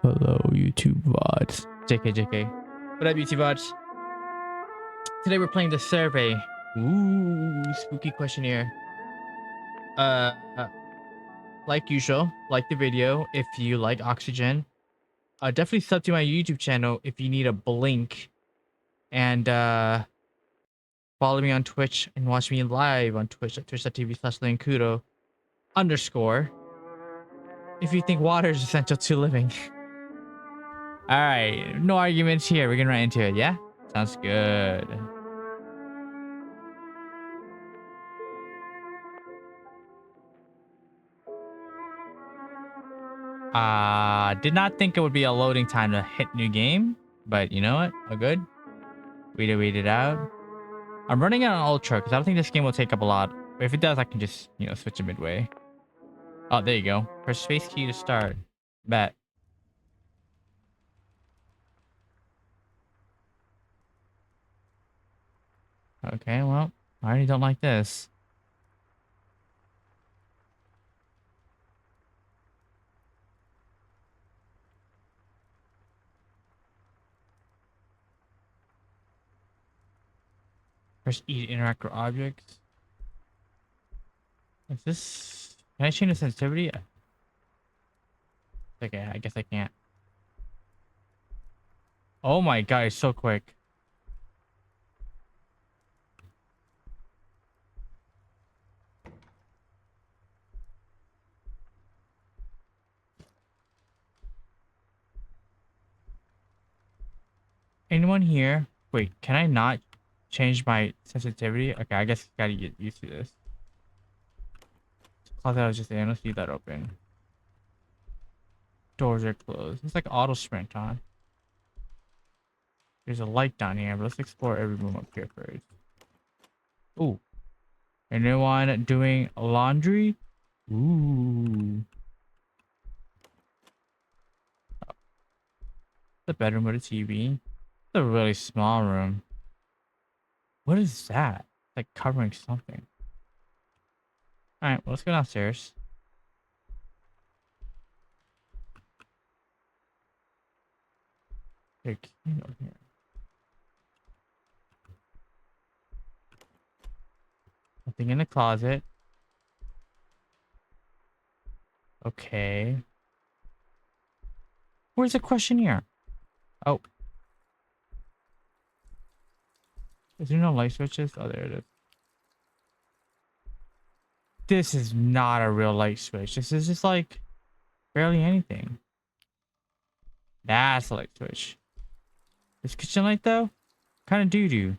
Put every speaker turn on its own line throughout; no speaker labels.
Hello, YouTube VODs. JK. What up, YouTube VODs? Today we're playing the survey. Ooh, spooky questionnaire. Uh, like usual, like the video if you like oxygen. Definitely sub to my YouTube channel if you need a blink. And follow me on Twitch and watch me live on Twitch at twitch.tv/LeonKudo _ if you think water is essential to living. All right, no arguments here. We're getting right into it, yeah? Sounds good. Did not think it would be a loading time to hit new game, but you know what? All good. Weed it out. I'm running it on ultra because I don't think this game will take up a lot. But if it does, I can just, switch it midway. Oh, there you go. Press space key to start. Bet. Okay, well, I already don't like this. Press E to interact with objects. Is this... Can I change the sensitivity? Okay, I guess I can't. Oh my god, it's so quick. Anyone here? Wait, can I not change my sensitivity? Okay, I guess I gotta get used to this. Closet I was just in. Let's leave that open. Doors are closed. It's like auto sprint on. There's a light down here, but let's explore every room up here first. Ooh. Anyone doing laundry? Ooh. The bedroom with a TV. It's a really small room. What is that? Like covering something. Alright, well, let's go downstairs. There's a key over here. Nothing in the closet. Okay. Where's the questionnaire? Oh. Is there no light switches? Oh, there it is. This is not a real light switch. This is just like barely anything. That's a light switch. This kitchen light though? Kind of doo-doo.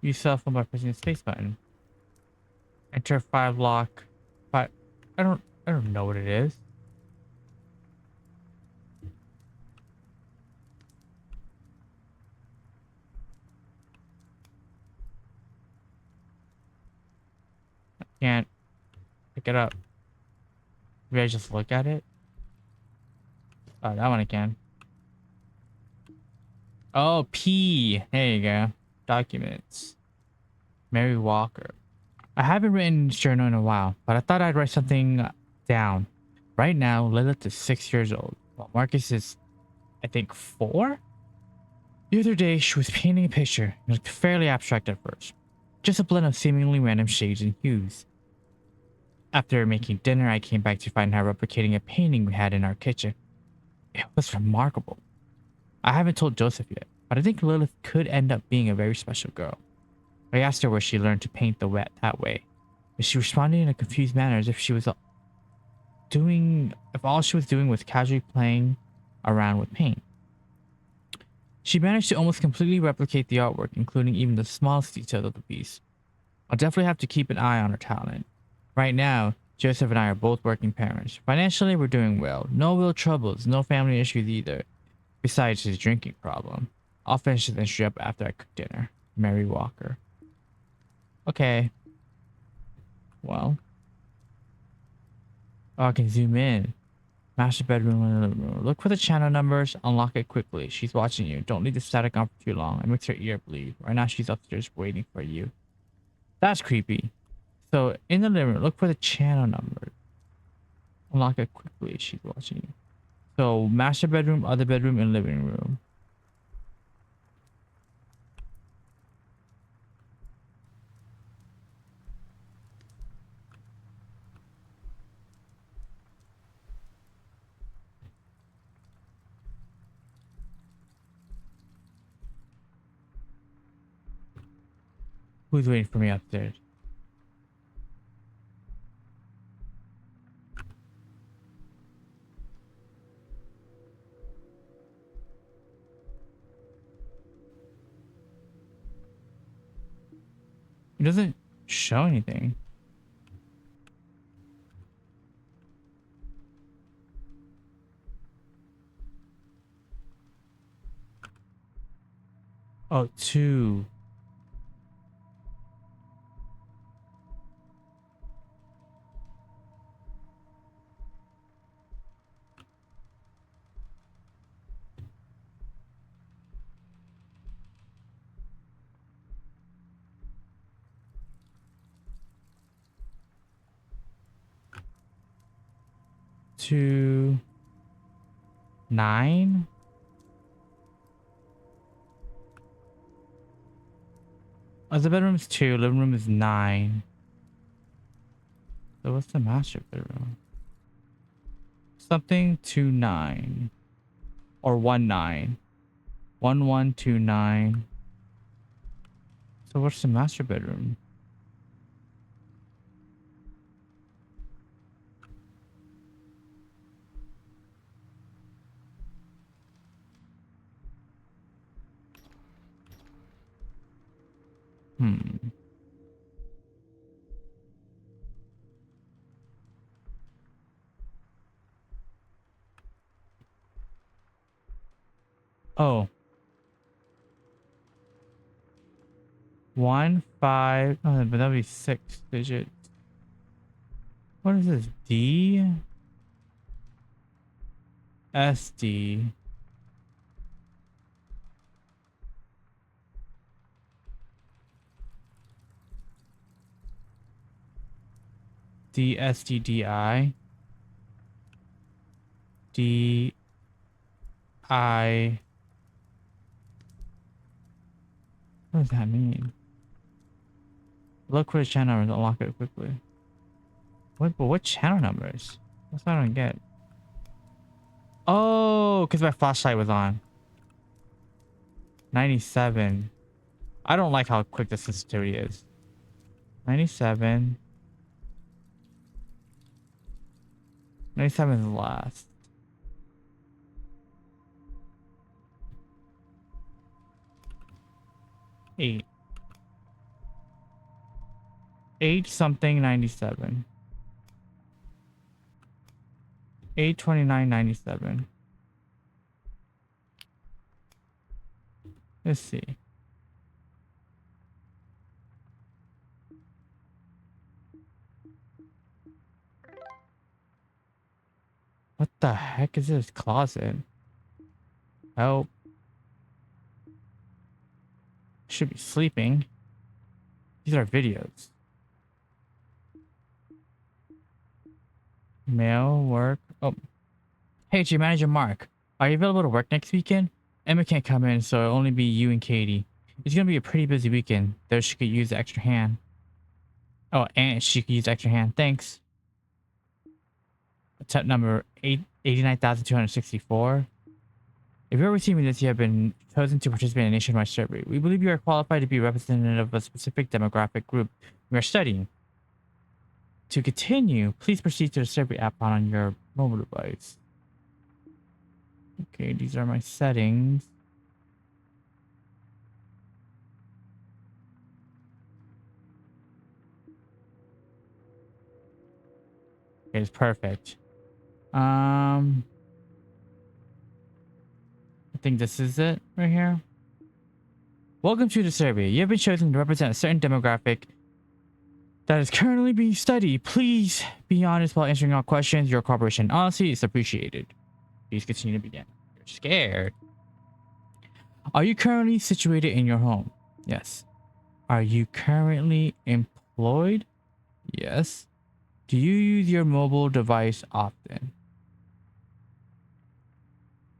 Use cell phone by pressing the space button. Enter 5 lock. But I don't know what it is. I can't pick it up. Maybe I just look at it. Oh, that one I can. Oh, P. There you go. Documents. Mary Walker. I haven't written journal in a while, but I thought I'd write something down. Right now, Lilith is 6 years old, while Marcus is, I think, 4? The other day, she was painting a picture. It looked fairly abstract at first. Just a blend of seemingly random shades and hues. After making dinner, I came back to find her replicating a painting we had in our kitchen. It was remarkable. I haven't told Joseph yet, but I think Lilith could end up being a very special girl. I asked her where she learned to paint that way, but she responded in a confused manner as if all she was doing was casually playing around with paint. She managed to almost completely replicate the artwork, including even the smallest details of the piece. I'll definitely have to keep an eye on her talent. Right now, Joseph and I are both working parents. Financially, we're doing well. No real troubles, no family issues either. Besides his drinking problem. I'll finish this entry up after I cook dinner. Mary Walker. Okay. Well. Oh, I can zoom in. Master bedroom and living room. Look for the channel numbers. Unlock it quickly. She's watching you. Don't leave the static on for too long. It makes her ear bleed. Right now she's upstairs waiting for you. That's creepy. So in the living room, look for the channel numbers. Unlock it quickly. She's watching you. So master bedroom, other bedroom, and living room. Who's waiting for me upstairs? It doesn't show anything. Oh, two. Two. Nine? Other bedroom is two. Living room is nine. So what's the master bedroom? Something 29 or 19. 1129. So what's the master bedroom? Hmm. Oh. 1 5. Oh, but that'd be 6 digits. What is this? D S D D S D D I D I. What does that mean? Look for the channel numbers. Unlock it quickly. What? But what channel numbers? That's what I don't get. Oh, because my flashlight was on. 97. I don't like how quick the sensitivity is. 97. 97 is the last. 8. 8 something 97. 82997. Let's see. What the heck is this closet? Help. Should be sleeping. These are videos. Mail, work. Oh. Hey, it's your manager, Mark. Are you available to work next weekend? Emma can't come in, so it'll only be you and Katie. It's gonna be a pretty busy weekend, though she could use the extra hand. Oh, and she could use the extra hand. Thanks. Attempt number 89,264. If you're receiving this, you have been chosen to participate in a nationwide survey. We believe you are qualified to be representative of a specific demographic group we are studying. To continue, please proceed to the survey app on your mobile device. Okay, these are my settings. Okay, it's perfect. I think this is it right here. Welcome to the survey. You have been chosen to represent a certain demographic that is currently being studied. Please be honest while answering all questions. Your cooperation and honesty is appreciated. Please continue to begin. You're scared. Are you currently situated in your home? Yes. Are you currently employed? Yes. Do you use your mobile device often?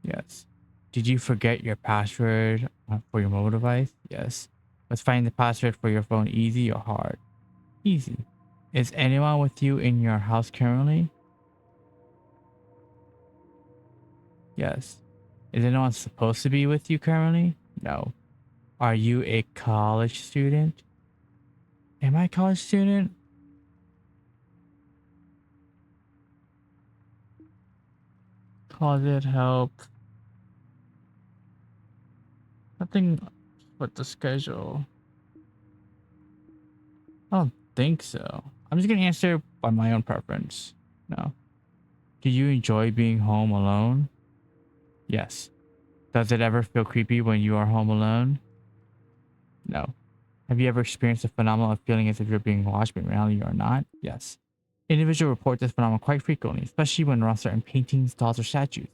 Yes. Did you forget your password for your mobile device? Yes. Was finding the password for your phone easy or hard? Easy. Is anyone with you in your house currently? Yes. Is anyone supposed to be with you currently? No. Are you a college student? Am I a college student? Closet help. Nothing but the schedule. I don't think so. I'm just gonna answer by my own preference. No. Do you enjoy being home alone? Yes. Does it ever feel creepy when you are home alone? No. Have you ever experienced the phenomenon of feeling as if you're being watched, but in reality you are not? Yes. Individuals report this phenomenon quite frequently, especially when around certain paintings, dolls, or statues.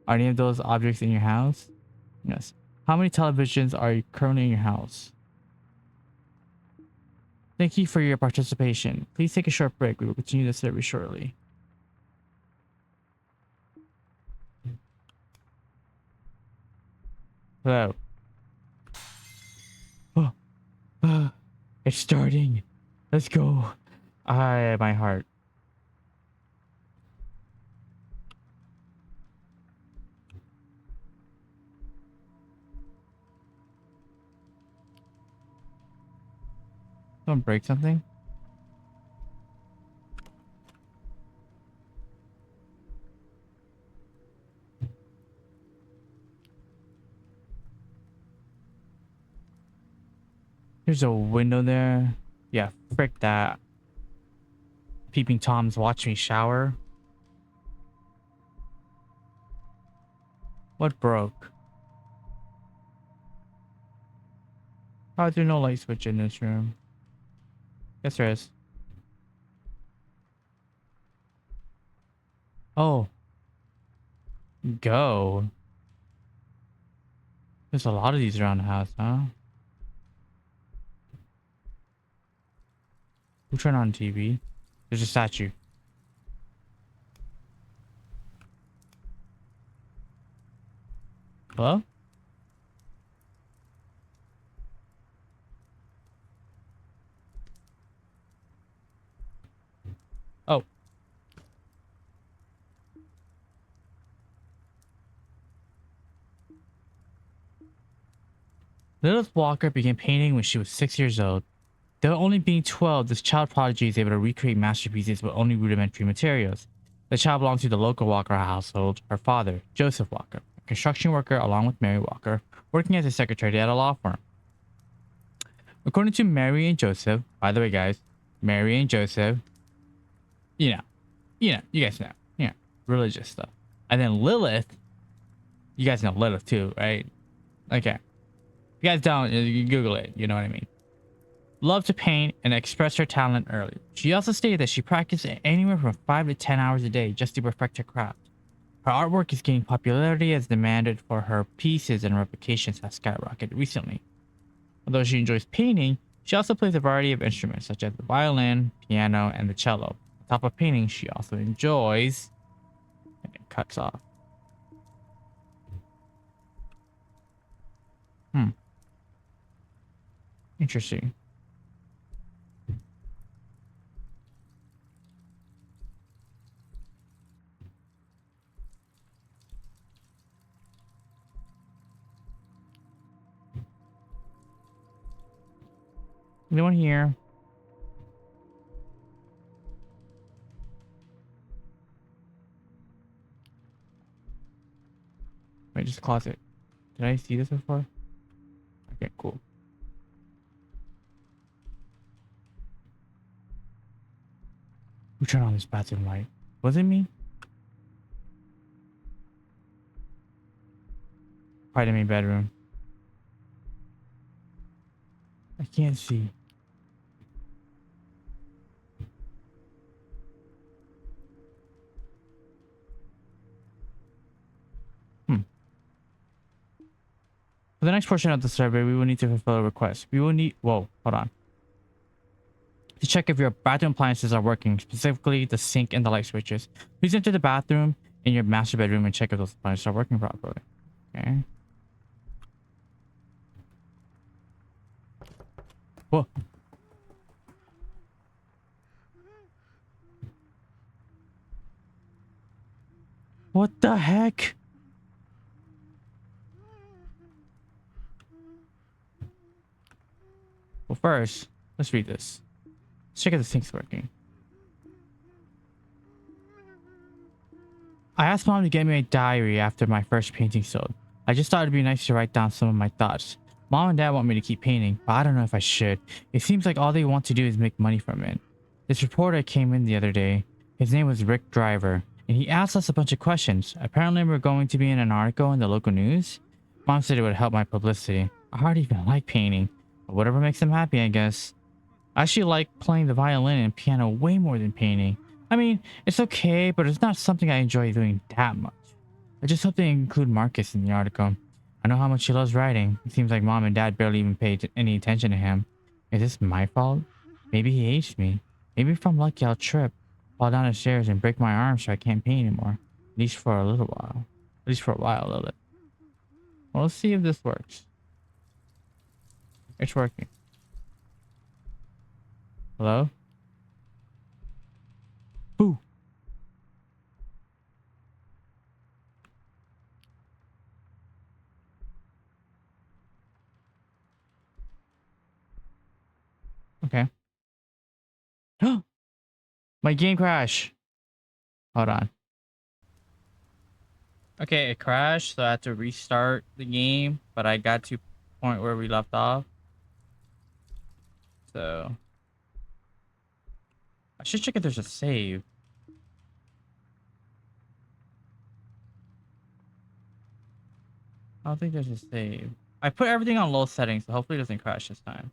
Are any of those objects in your house? Yes. How many televisions are currently in your house? Thank you for your participation. Please take a short break. We will continue the survey shortly. Hello. Oh, it's starting. Let's go. My heart. Don't break something. There's a window there. Yeah, frick that. Peeping Tom's watching me shower. What broke? How is there no light switch in this room? Yes, there is. Oh, go. There's a lot of these around the house, huh? Who turned on TV? There's a statue. Hello? Oh. Lilith Walker began painting when she was 6 years old. Though only being 12, this child prodigy is able to recreate masterpieces with only rudimentary materials. The child belongs to the local Walker household. Her father, Joseph Walker, a construction worker along with Mary Walker, working as a secretary at a law firm. According to Mary and Joseph, by the way, guys, Mary and Joseph, you guys know, religious stuff. And then Lilith, you guys know Lilith too, right? Okay. If you guys don't, you Google it, you know what I mean. Loved to paint and express her talent early. She also stated that she practiced anywhere from 5 to 10 hours a day just to perfect her craft. Her artwork is gaining popularity as demanded for her pieces and replications has skyrocketed recently. Although she enjoys painting, she also plays a variety of instruments such as the violin, piano, and the cello. On top of painting, she also enjoys... And it cuts off. Interesting. Anyone here? Wait, just a closet. Did I see this before? Okay, cool. Who turned on this bathroom light? Was it me? Probably the main bedroom. I can't see. For the next portion of the survey, we will need to fulfill a request. We will need... Whoa, hold on. To check if your bathroom appliances are working, specifically the sink and the light switches. Please enter the bathroom in your master bedroom and check if those appliances are working properly. Okay. Whoa. What the heck? Well, first, let's read this. Let's check if the sink's working. I asked mom to get me a diary after my first painting sold. I just thought it'd be nice to write down some of my thoughts. Mom and dad want me to keep painting, but I don't know if I should. It seems like all they want to do is make money from it. This reporter came in the other day. His name was Rick Driver, and he asked us a bunch of questions. Apparently we're going to be in an article in the local news. Mom said it would help my publicity. I hardly even like painting, but whatever makes them happy, I guess. I actually like playing the violin and piano way more than painting. I mean, it's okay, but it's not something I enjoy doing that much. I just hope they include Marcus in the article. I know how much he loves writing. It seems like mom and dad barely even pay any attention to him. Is this my fault? Maybe he hates me. Maybe if I'm lucky, I'll trip, fall down the stairs, and break my arm so I can't paint anymore. At least for a little while. At least for a while, Lilith. Well, let's see if this works. It's working. Hello? Boo! Okay. My game crashed. Hold on. Okay, it crashed, so I had to restart the game, but I got to point where we left off. So I should check if there's a save. I don't think there's a save. I put everything on low settings, so hopefully it doesn't crash this time.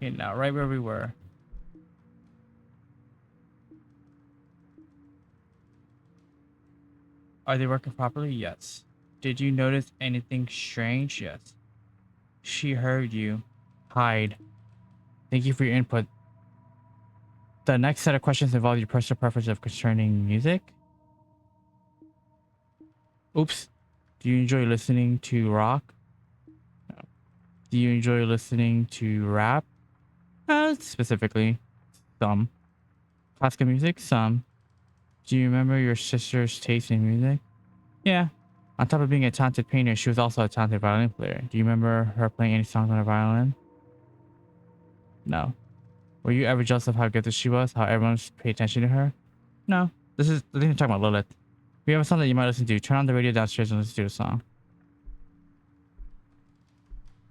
Okay, now right where we were. Are they working properly? Yes. Did you notice anything strange? Yes. She heard you. Hide. Thank you for your input. The next set of questions involve your personal preference of concerning music. Oops. Do you enjoy listening to rock? No. Do you enjoy listening to rap? Specifically, some. Classical music? Some. Do you remember your sister's taste in music? Yeah. On top of being a talented painter, she was also a talented violin player. Do you remember her playing any songs on her violin? No. Were you ever jealous of how good she was? How everyone paid attention to her? No. This is the thing we're talking about, Lilith. We have a song that you might listen to. Turn on the radio downstairs and listen to the song.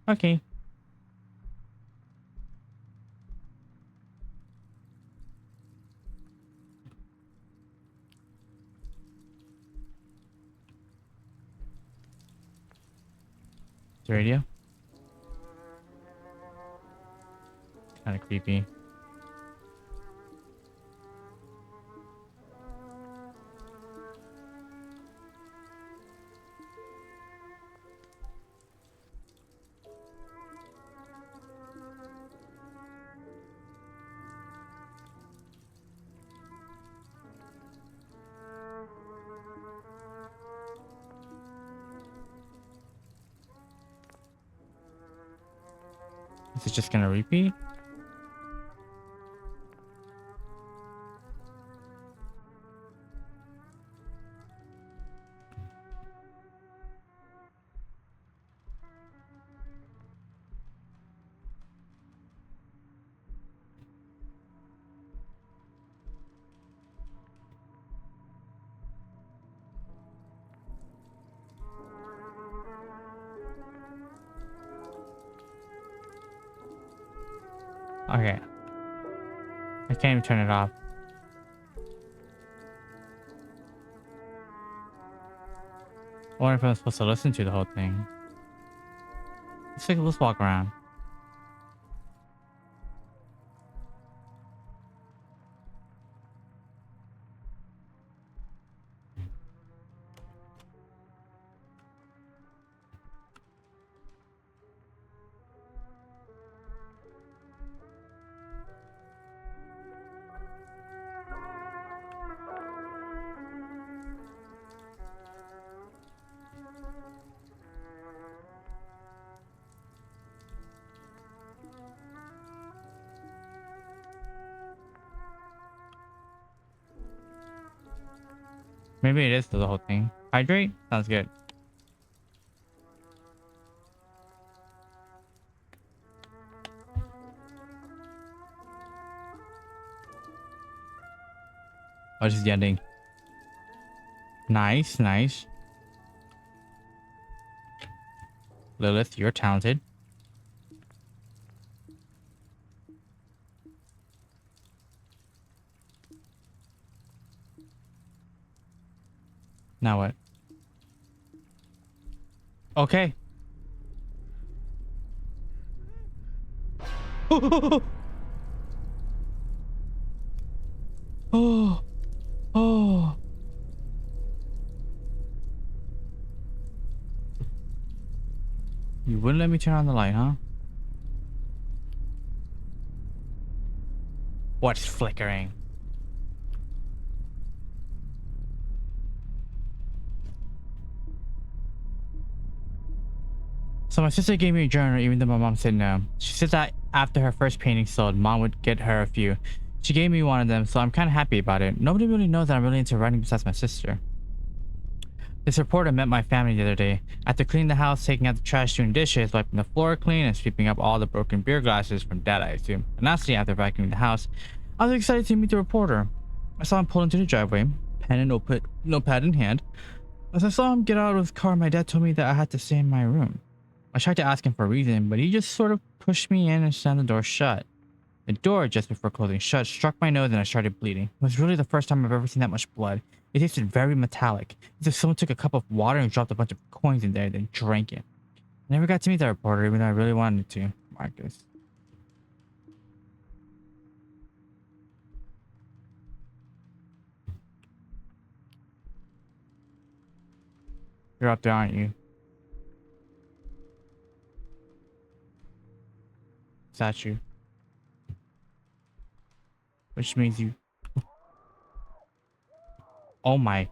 Okay. The radio? Kind of creepy. Is it just gonna repeat? Okay. I can't even turn it off. I wonder if I'm supposed to listen to the whole thing. Let's walk around. Maybe it is the whole thing. Hydrate? Sounds good. Oh, this is the ending. Nice, nice. Lilith, you're talented. Now what? Okay. Oh, oh. You wouldn't let me turn on the light, huh? What's flickering? So my sister gave me a journal even though my mom said no. She said that after her first painting sold, mom would get her a few. She gave me one of them, so I'm kind of happy about it. Nobody really knows that I'm really into writing besides my sister. This reporter met my family the other day. After cleaning the house, taking out the trash, doing dishes, wiping the floor clean, and sweeping up all the broken beer glasses from Dad, I assume. And lastly, after vacuuming the house, I was excited to meet the reporter. I saw him pull into the driveway, pen and notepad in hand. As I saw him get out of his car, my dad told me that I had to stay in my room. I tried to ask him for a reason, but he just sort of pushed me in and slammed the door shut. The door, just before closing shut, struck my nose and I started bleeding. It was really the first time I've ever seen that much blood. It tasted very metallic, as if someone took a cup of water and dropped a bunch of coins in there, then drank it. I never got to meet that reporter, even though I really wanted to. Marcus. You're up there, aren't you? Statue. Which means you... Oh my...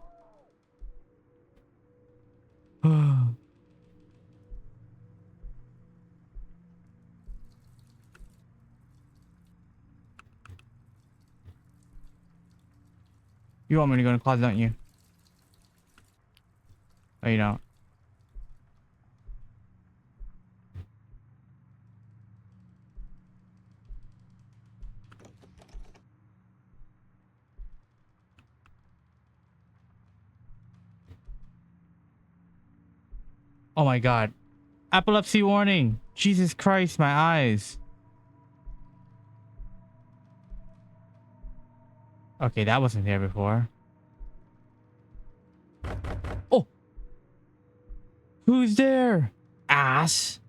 You want me to go in the closet, don't you? Oh, you don't. Oh my god. Epilepsy warning! Jesus Christ, my eyes. Okay, that wasn't there before. Oh! Who's there? Ass!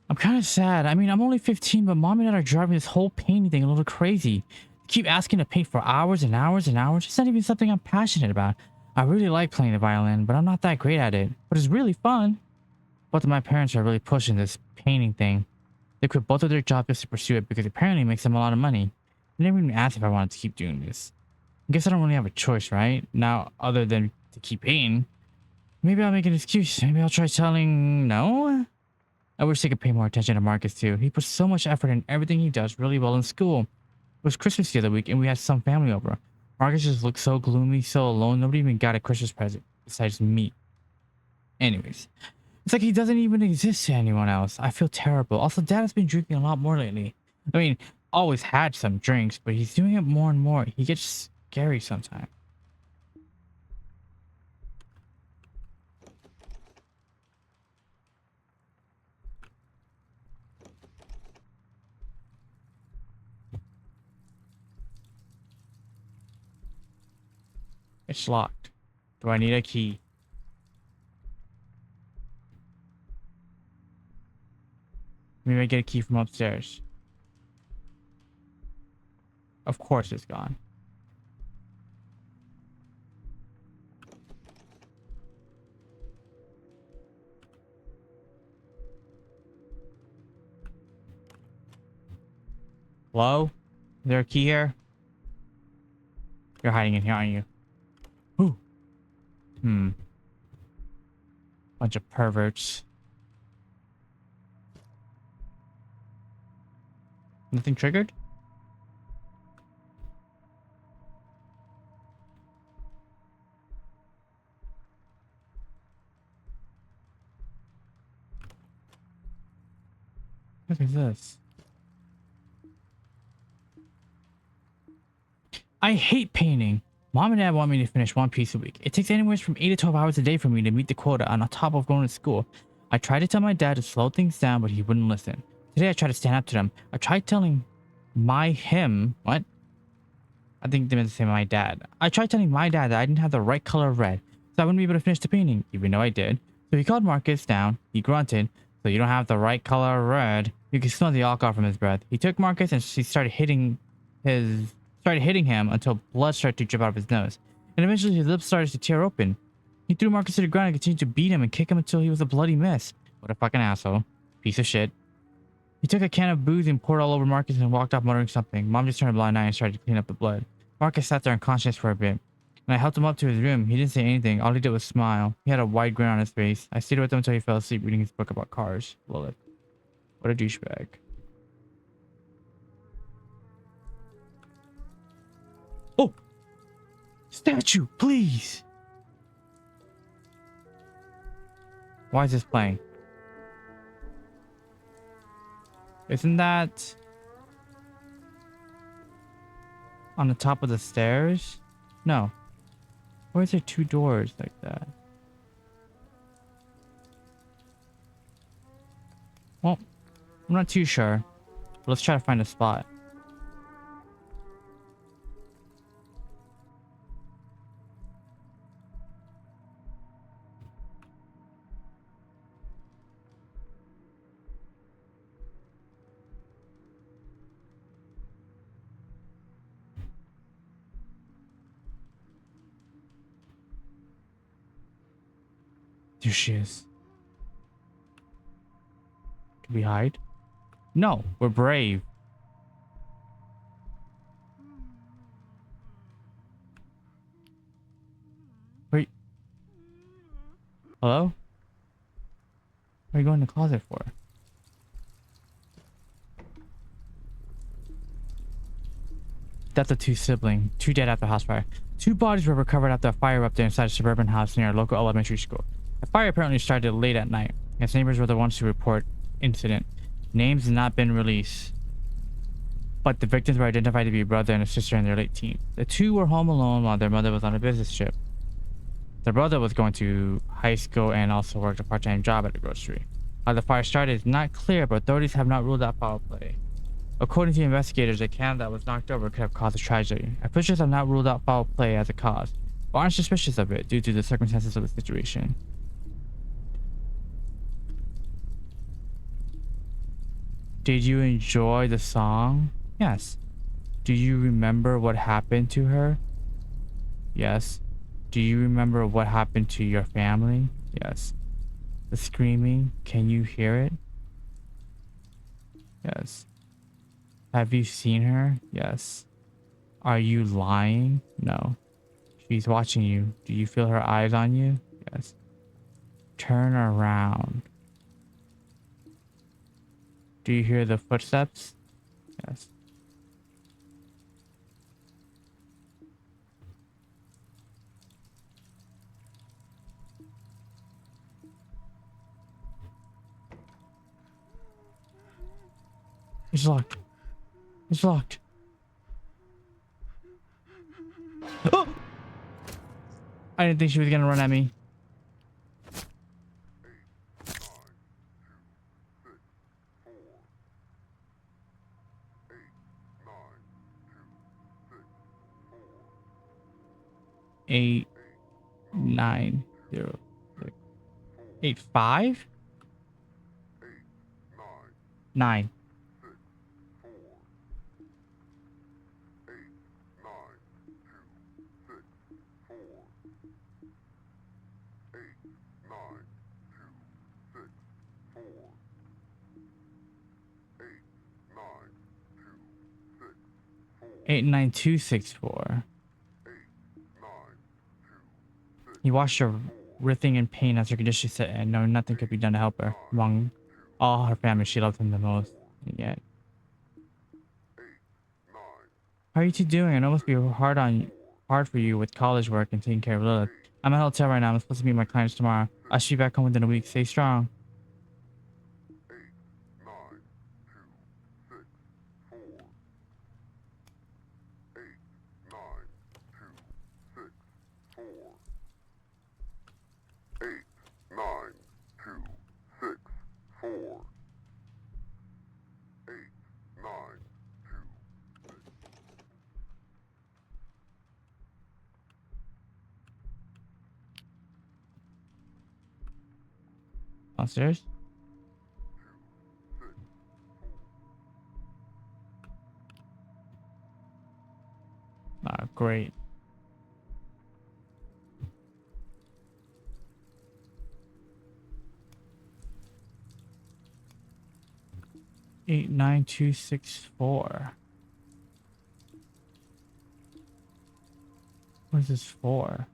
I'm kind of sad. I mean, I'm only 15, but mom and dad are driving this whole painting thing a little crazy. They keep asking to paint for hours and hours and hours. It's not even something I'm passionate about. I really like playing the violin, but I'm not that great at it. But it's really fun. Both of my parents are really pushing this painting thing. They quit both of their jobs just to pursue it because apparently it makes them a lot of money. They never even asked if I wanted to keep doing this. I guess I don't really have a choice, right? Now, other than to keep painting. Maybe I'll make an excuse. Maybe I'll try telling no. I wish they could pay more attention to Marcus too. He puts so much effort in everything he does really well in school. It was Christmas the other week and we had some family over. Marcus just looked so gloomy, so alone. Nobody even got a Christmas present besides me. Anyways, it's like he doesn't even exist to anyone else. I feel terrible. Also, Dad has been drinking a lot more lately. I mean, always had some drinks, but he's doing it more and more. He gets scary sometimes. It's locked. Do I need a key? Maybe I get a key from upstairs. Of course it's gone. Hello? Is there a key here? You're hiding in here, aren't you? Ooh. Hmm. Bunch of perverts. Nothing triggered? What is this? I hate painting. Mom and Dad want me to finish one piece a week. It takes anywhere from 8 to 12 hours a day for me to meet the quota on top of going to school. I tried to tell my dad to slow things down, but he wouldn't listen. Today I tried to stand up to them. I tried telling what? I think they meant to say my dad. I tried telling my dad that I didn't have the right color of red, so I wouldn't be able to finish the painting, even though I did. So he called Marcus down. He grunted, so you don't have the right color of red. You can smell the alcohol from his breath. He took Marcus and she started hitting him until blood started to drip out of his nose. And eventually his lips started to tear open. He threw Marcus to the ground and continued to beat him and kick him until he was a bloody mess. What a fucking asshole. Piece of shit. He took a can of booze and poured all over Marcus and walked off muttering something. Mom just turned a blind eye and started to clean up the blood. Marcus sat there unconscious for a bit. When I helped him up to his room, he didn't say anything. All he did was smile. He had a wide grin on his face. I stayed with him until he fell asleep reading his book about cars. Lilith. What a douchebag. Oh! Statue, please! Why is this playing? Isn't that on the top of the stairs? No. Why is there two doors like that? Well, I'm not too sure. But let's try to find a spot. There she is. Can we hide? No, we're brave. Wait. Hello? What are you going to the closet for? Death of two siblings. Two dead after house fire. Two bodies were recovered after a fire erupted inside a suburban house near a local elementary school. The fire apparently started late at night, as neighbors were the ones to report incident. Names have not been released, but the victims were identified to be a brother and a sister in their late teens. The two were home alone while their mother was on a business trip. The brother was going to high school and also worked a part-time job at a grocery. How the fire started is not clear, but authorities have not ruled out foul play. According to investigators, a can that was knocked over could have caused the tragedy. Officials have not ruled out foul play as a cause, but aren't suspicious of it due to the circumstances of the situation. Did you enjoy the song? Yes. Do you remember what happened to her? Yes. Do you remember what happened to your family? Yes. The screaming, can you hear it? Yes. Have you seen her? Yes. Are you lying? No. She's watching you. Do you feel her eyes on you? Yes. Turn around. Do you hear the footsteps? Yes. It's locked. It's locked. Oh! I didn't think she was gonna run at me. 89085 9. Eight nine two six four. He watched her writhing in pain as her condition set in, knowing nothing could be done to help her. Among all her family, she loved him the most. And yet, how are you two doing? I know it must be hard for you with college work and taking care of Lilith. I'm at a hotel right now. I'm supposed to meet my clients tomorrow. I should be back home within a week. Stay strong. Downstairs? Ah, great. Eight nine two six four. What is this for?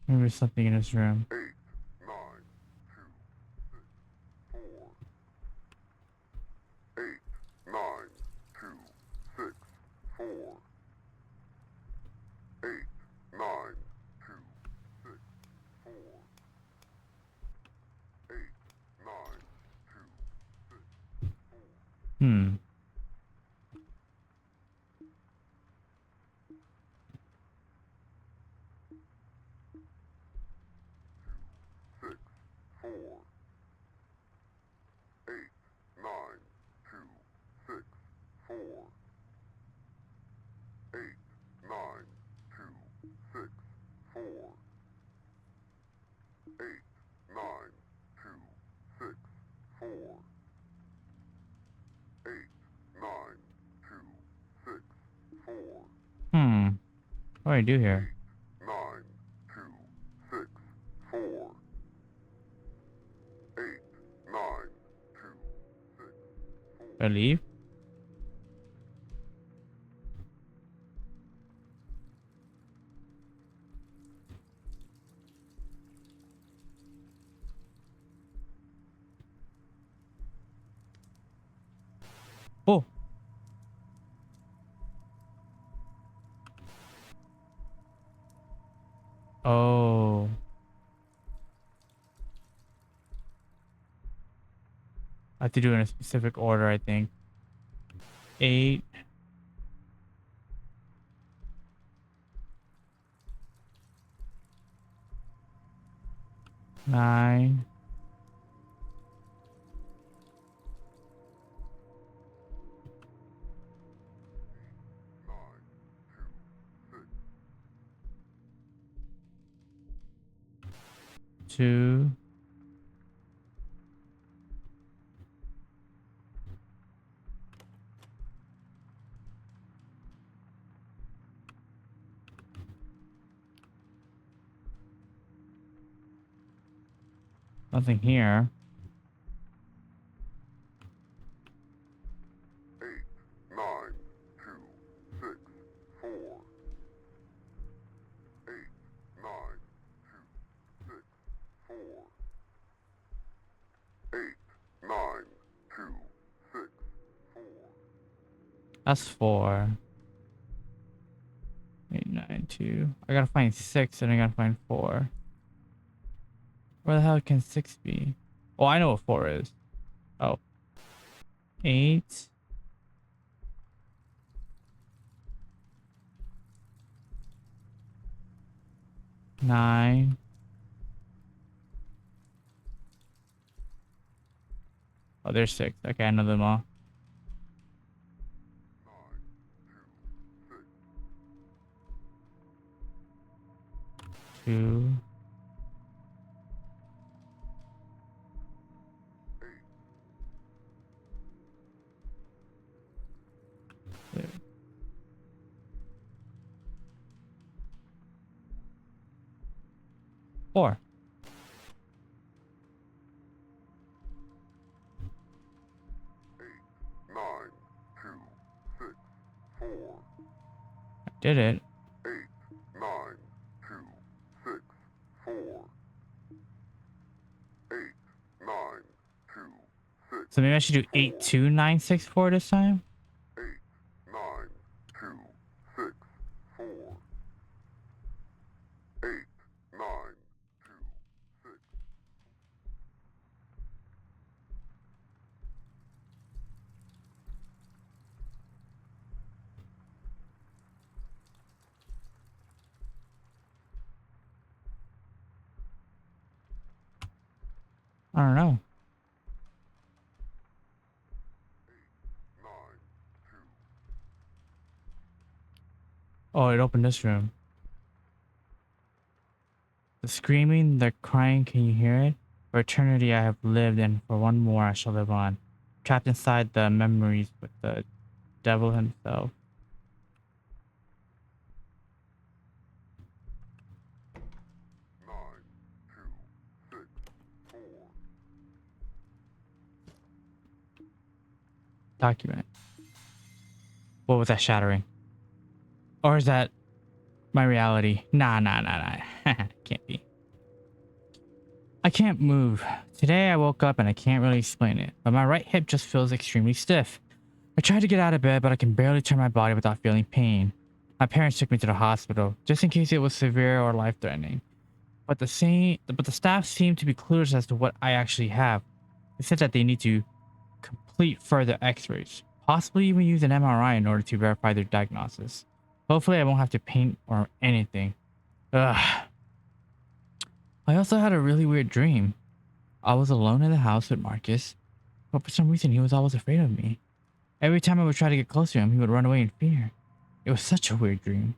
Maybe there's something in his room. Hmm. Hmm. What do I do here? Do I leave? Oh. Oh. I have to do it in a specific order, I think. 8 9 2 Nothing here. That's 4. 8 9 2. I gotta find 6 and I gotta find 4. Where the hell can 6 be? Oh, I know what 4 is. Oh. 8 9. Oh, there's 6. Okay, I know them all. 2. 4.
4.
I did it.
8, 9, 2, 6, 4. 8, 9, 2, 6,
So maybe I should do
4.
8, 2, 9, 6, 4 this time?
8, 9, 2, 6, 4. 8, 9, 2, 6.
I don't know.
9, 2.
Oh, it opened this room. The screaming, the crying, can you hear it? For eternity I have lived, and for one more I shall live on. Trapped inside the memories with the devil himself.
9, 2, 6, 4.
Document. What was that shattering? Or is that my reality? Nah, nah, nah, nah. Can't be. I can't move. Today I woke up and I can't really explain it, but my right hip just feels extremely stiff. I tried to get out of bed, but I can barely turn my body without feeling pain. My parents took me to the hospital, just in case it was severe or life-threatening. But the staff seemed to be clueless as to what I actually have. They said that they need to complete further x-rays, possibly even use an MRI in order to verify their diagnosis. Hopefully I won't have to paint or anything. Ugh. I also had a really weird dream. I was alone in the house with Marcus, but for some reason he was always afraid of me. Every time I would try to get close to him, he would run away in fear. It was such a weird dream,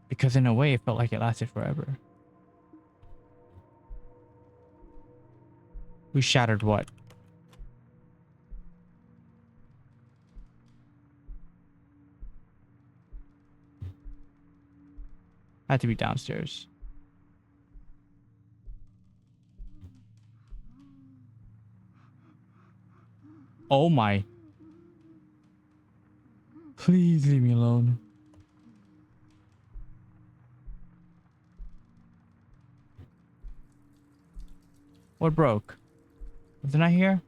because in a way it felt like it lasted forever. We shattered what? Had to be downstairs. Oh my. Please leave me alone. What broke? Wasn't I here?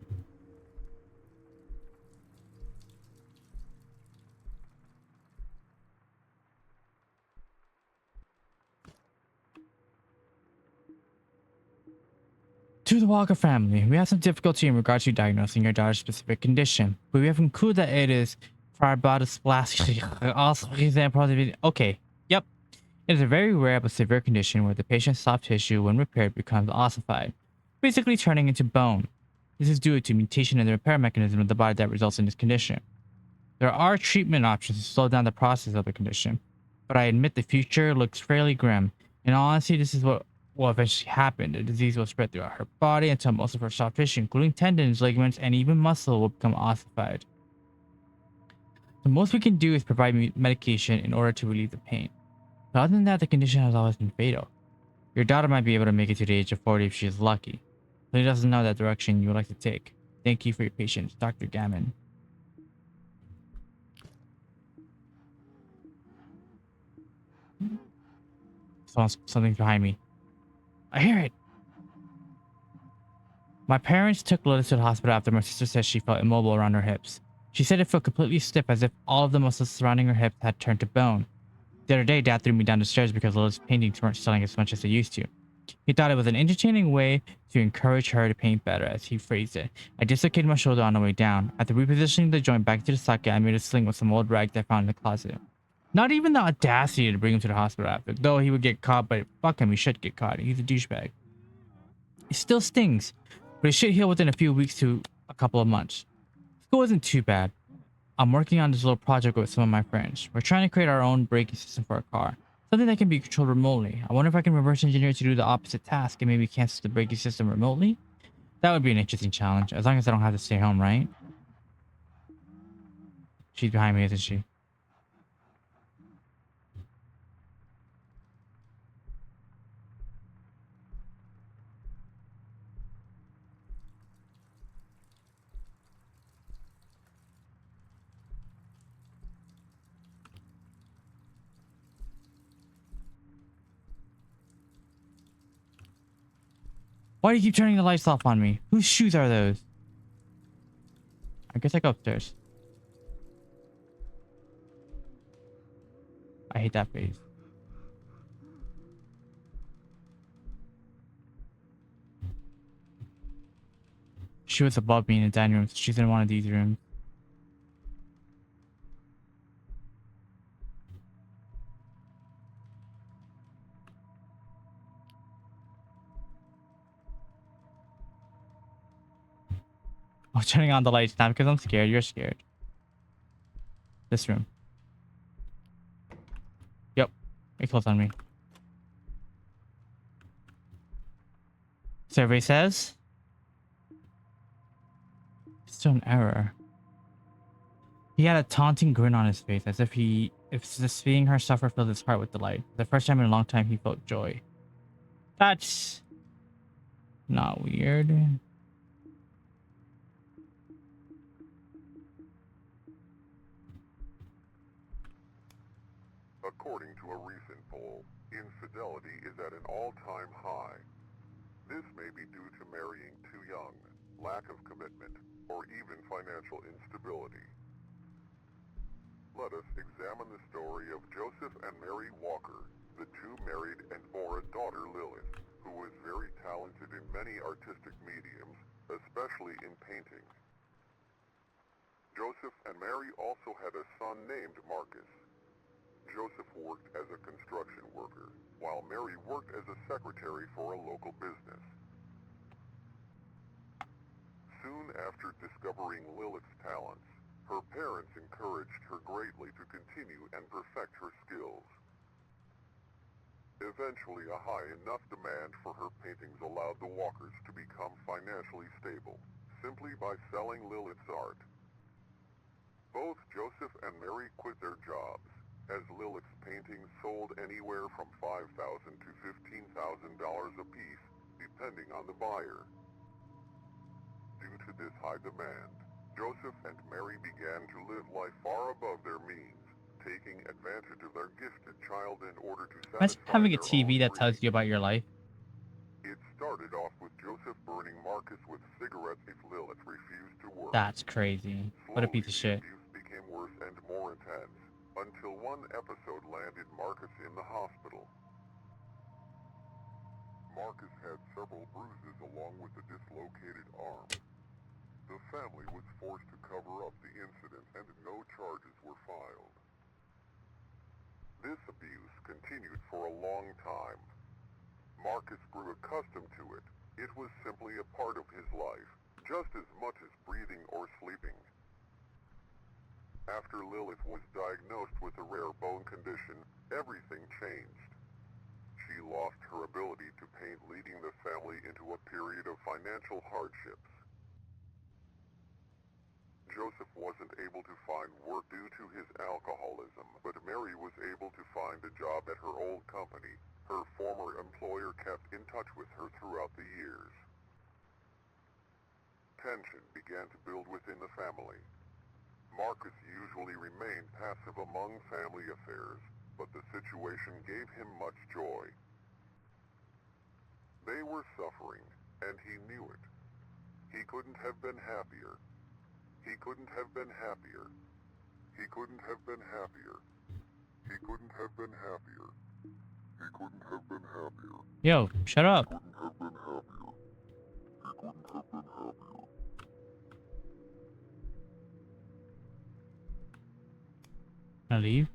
To the Walker family, we have some difficulty in regards to diagnosing your daughter's specific condition, but we have concluded that it is fibrodysplastic. Okay, yep. It is a very rare but severe condition where the patient's soft tissue, when repaired, becomes ossified, basically turning into bone. This is due to mutation in the repair mechanism of the body that results in this condition. There are treatment options to slow down the process of the condition, but I admit the future looks fairly grim. In all honesty, this is what will eventually happen. The disease will spread throughout her body until most of her soft tissue, including tendons, ligaments, and even muscle, will become ossified. The most we can do is provide medication in order to relieve the pain. But other than that, the condition has always been fatal. Your daughter might be able to make it to the age of 40 if she is lucky, but he doesn't know that direction you would like to take. Thank you for your patience, Dr. Gammon. Something's behind me. I hear it. My parents took Lotus to the hospital after my sister said she felt immobile around her hips. She said it felt completely stiff as if all of the muscles surrounding her hips had turned to bone. The other day, Dad threw me down the stairs because Lotus paintings weren't selling as much as they used to. He thought it was an entertaining way to encourage her to paint better, as he phrased it. I dislocated my shoulder on the way down. After repositioning the joint back to the socket, I made a sling with some old rags I found in the closet. Not even the audacity to bring him to the hospital after. Though he would get caught, but fuck him, he should get caught. He's a douchebag. It still stings, but it should heal within a few weeks to a couple of months. School isn't too bad. I'm working on this little project with some of my friends. We're trying to create our own braking system for a car. Something that can be controlled remotely. I wonder if I can reverse engineer to do the opposite task and maybe cancel the braking system remotely? That would be an interesting challenge, as long as I don't have to stay home, right? She's behind me, isn't she? Why do you keep turning the lights off on me? Whose shoes are those? I guess I go upstairs. I hate that face. She was above me in the dining room, so she's in one of these rooms. I'm turning on the lights not because I'm scared. You're scared. This room. Yep. It closed on me. Survey says. Still an error. He had a taunting grin on his face, as if seeing her suffer filled his heart with delight. The first time in a long time he felt joy. That's not weird.
According to a recent poll, infidelity is at an all-time high. This may be due to marrying too young, lack of commitment, or even financial instability. Let us examine the story of Joseph and Mary Walker, the two married and bore a daughter, Lilith, who was very talented in many artistic mediums, especially in painting. Joseph and Mary also had a son named Marcus. Joseph worked as a construction worker, while Mary worked as a secretary for a local business. Soon after discovering Lilith's talents, her parents encouraged her greatly to continue and perfect her skills. Eventually, a high enough demand for her paintings allowed the Walkers to become financially stable, simply by selling Lilith's art. Both Joseph and Mary quit their jobs, as Lilith's paintings sold anywhere from $5,000 to $15,000 apiece, depending on the buyer. Due to this high demand, Joseph and Mary began to live life far above their means, taking advantage of their gifted child in order to
Imagine
satisfy
having a
their own
TV that tells
greed.
you about your life.
It started off with Joseph burning Marcus with cigarettes if Lilith refused to work.
That's crazy. What a
Slowly,
piece of
the
shit.
abuse became worse and more intense, until one episode landed Marcus in the hospital. Marcus had several bruises along with a dislocated arm. The family was forced to cover up the incident and no charges were filed. This abuse continued for a long time. Marcus grew accustomed to it. It was simply a part of his life, just as much as breathing or sleeping. After Lilith was diagnosed with a rare bone condition, everything changed. She lost her ability to paint, leading the family into a period of financial hardships. Joseph wasn't able to find work due to his alcoholism, but Mary was able to find a job at her old company. Her former employer kept in touch with her throughout the years. Tension began to build within the family. Marcus usually remained passive among family affairs, but the situation gave him much joy. They were suffering, and he knew it. He couldn't have been happier. He couldn't have been happier. He couldn't have been happier. He couldn't have been happier. He couldn't have been happier.
Yo, shut up.
Couldn't have been happier. He couldn't have been happier.
Can I leave?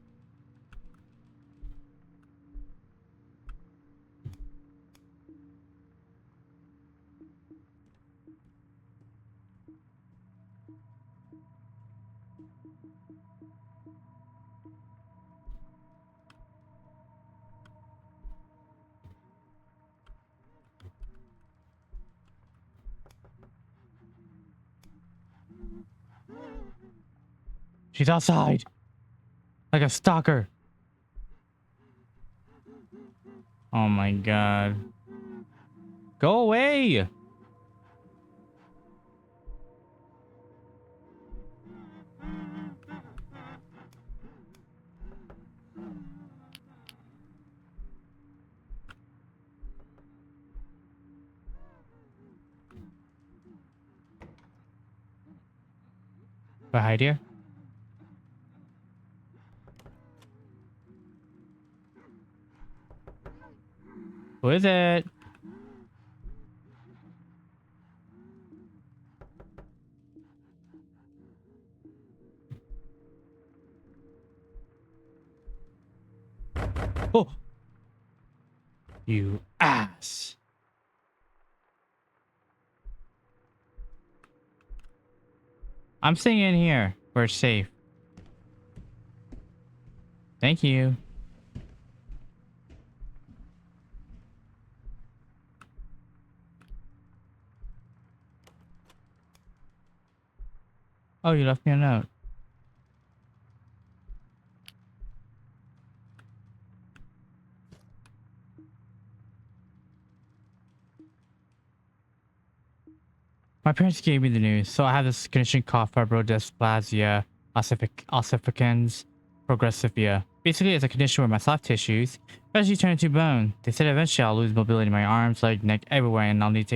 She's outside. Like a stalker. Oh my god. Go away. Do I hide here? Who is it? Oh, you ass. I'm staying in here where it's safe. Thank you. Oh, you left me a note. My parents gave me the news. So I have this condition called fibrodysplasia ossificans progressivia. Basically, it's a condition where my soft tissues eventually turn into bone. They said eventually I'll lose mobility in my arms, leg, neck, everywhere, and I'll need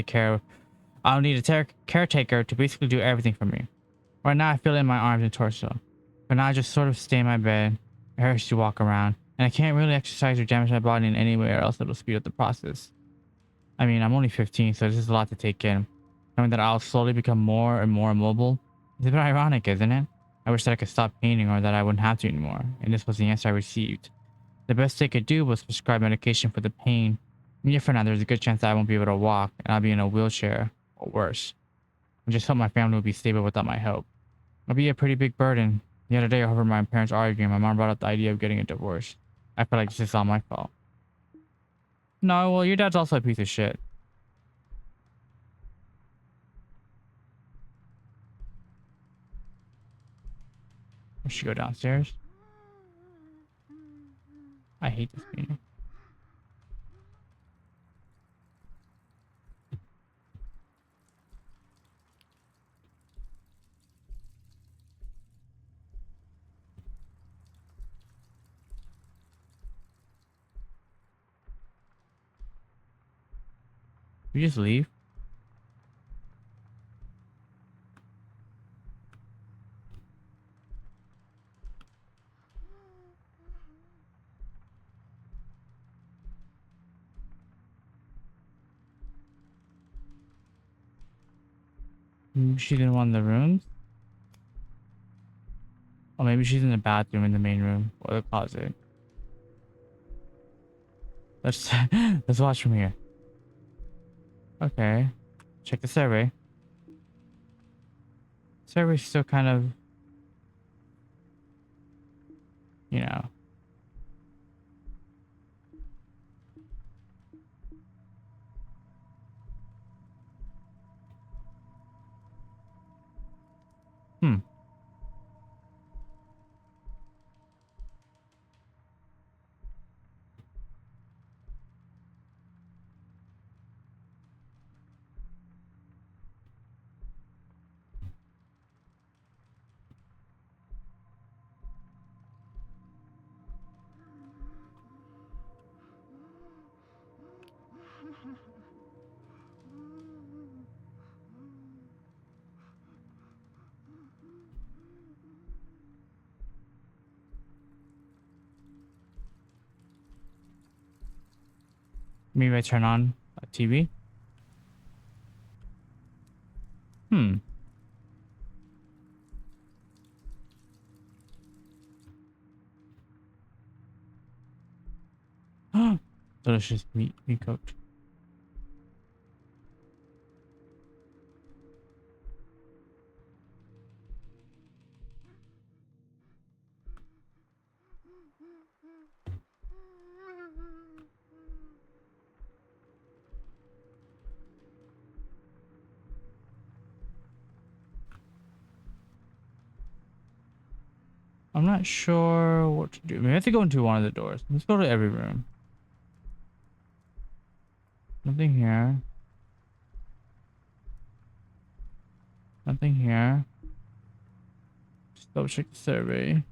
a caretaker to basically do everything for me. Right now, I feel it in my arms and torso. But now I just sort of stay in my bed. It hurts to walk around, and I can't really exercise or damage my body in any way, or else it'll speed up the process. I mean, I'm only 15, so this is a lot to take in. Knowing that I'll slowly become more and more immobile is a bit ironic, isn't it? I wish that I could stop painting or that I wouldn't have to anymore, and this was the answer I received. The best they could do was prescribe medication for the pain. And yet for now, there's a good chance that I won't be able to walk, and I'll be in a wheelchair, or worse. I just hope my family will be stable without my help. It'll be a pretty big burden. The other day, I overheard my parents arguing. My mom brought up the idea of getting a divorce. I feel like this is all my fault. No, well, your dad's also a piece of shit. We should go downstairs. I hate this painting. We just leave. Maybe she's in one of the rooms. Or maybe she's in the bathroom in the main room or the closet. Let's let's watch from here. Okay. Check the survey. Survey's still kind of, you know. Hmm. Maybe I turn on a TV. Hmm. Delicious meat cooked. I'm not sure what to do. Maybe I have to go into one of the doors. Let's go to every room. Nothing here. Nothing here. Just double check the survey.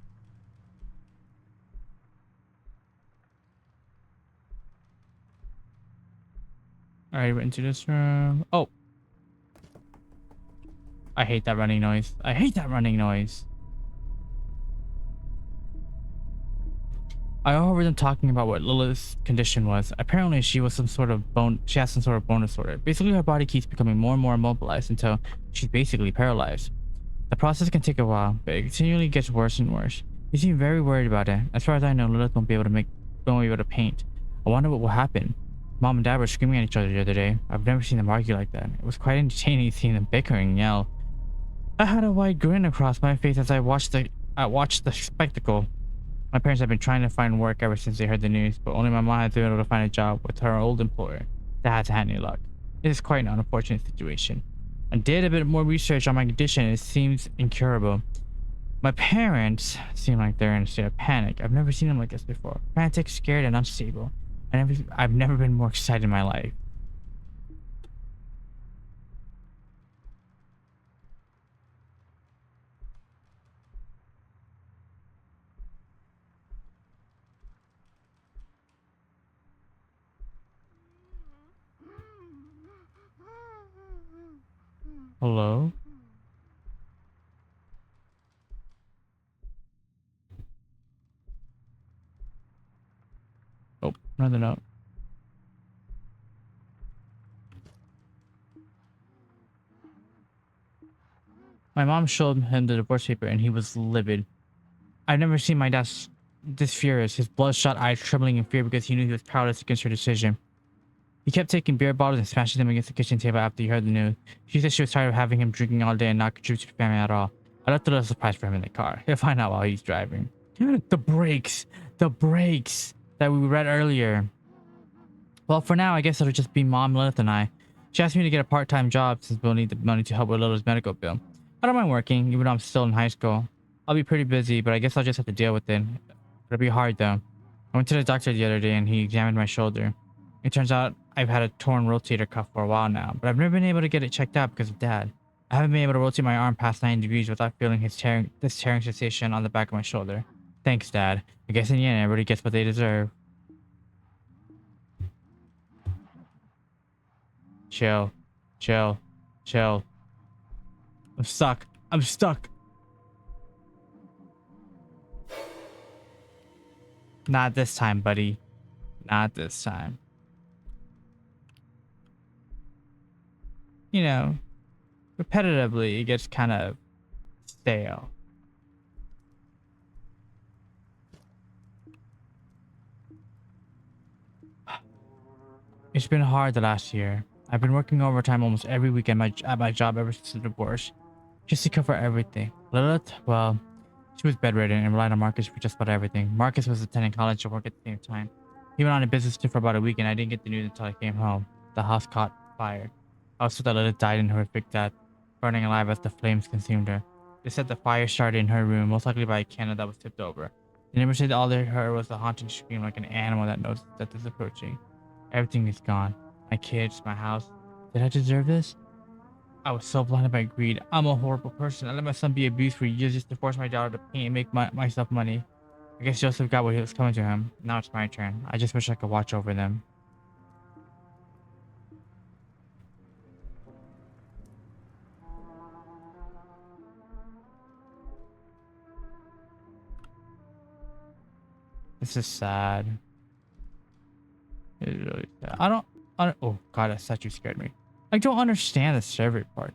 Alright, went into this room. Oh! I hate that running noise. I hate that running noise. I overheard them talking about what Lilith's condition was. Apparently, she was some sort of she has some sort of bone disorder. Basically, her body keeps becoming more and more immobilized until she's basically paralyzed. The process can take a while, but it continually gets worse and worse. You seem very worried about it. As far as I know, Lilith won't be able to paint. I wonder what will happen. Mom and Dad were screaming at each other the other day. I've never seen them argue like that. It was quite entertaining seeing them bickering and yell. I had a wide grin across my face as I watched the spectacle. My parents have been trying to find work ever since they heard the news, but only my mom has been able to find a job with her old employer. That hasn't had any luck. It is quite an unfortunate situation. I did a bit more research on my condition and it seems incurable. My parents seem like they're in a state of panic. I've never seen them like this before. Frantic, scared, and unstable. I've never been more excited in my life. Hello? Oh, another note. My mom showed him the divorce paper and he was livid. I've never seen my dad this furious, his bloodshot eyes trembling in fear because he knew he was powerless against her decision. He kept taking beer bottles and smashing them against the kitchen table after he heard the news. She said she was tired of having him drinking all day and not contributing to the family at all. I left a little surprise for him in the car. He'll find out while he's driving. The brakes! The brakes that we read earlier. Well, for now, I guess it'll just be Mom, Lilith, and I. She asked me to get a part-time job since we'll need the money to help with Lilith's medical bill. I don't mind working, even though I'm still in high school. I'll be pretty busy, but I guess I'll just have to deal with it. It'll be hard, though. I went to the doctor the other day, and he examined my shoulder. It turns out I've had a torn rotator cuff for a while now, but I've never been able to get it checked out because of Dad. I haven't been able to rotate my arm past 90 degrees without feeling this tearing sensation on the back of my shoulder. Thanks, Dad. I guess in the end, everybody gets what they deserve. Chill. Chill. Chill. I'm stuck. I'm stuck. Not this time, buddy. Not this time. You know, repetitively, it gets kind of stale. It's been hard the last year. I've been working overtime almost every week at my job ever since the divorce, just to cover everything. Lilith, well, she was bedridden and relied on Marcus for just about everything. Marcus was attending college and work at the same time. He went on a business trip for about a week and I didn't get the news until I came home. The house caught fire. I was told that Lilith died in horrific death, burning alive as the flames consumed her. They said the fire started in her room, most likely by a candle that was tipped over. The neighbors said all they heard was a haunting scream like an animal that knows death is approaching. Everything is gone. My kids, my house. Did I deserve this? I was so blinded by greed. I'm a horrible person. I let my son be abused for years just to force my daughter to paint and make myself money. I guess Joseph got what was coming to him. Now it's my turn. I just wish I could watch over them. This is sad. It's really sad. I don't. Oh God, that statue scared me. I don't understand the survey part.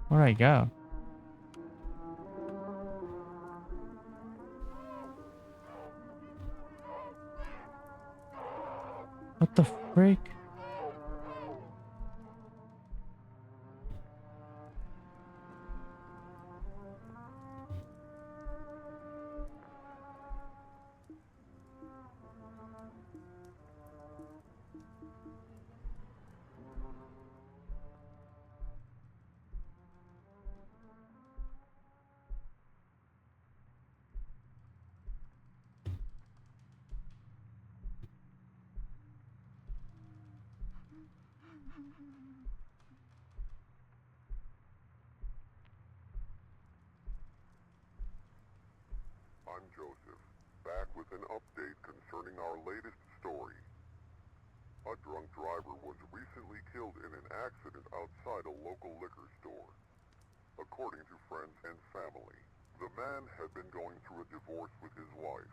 Where'd I go? What the freak?
I'm Joseph, back with an update concerning our latest story. A drunk driver was recently killed in an accident outside a local liquor store. According to friends and family, the man had been going through a divorce with his wife.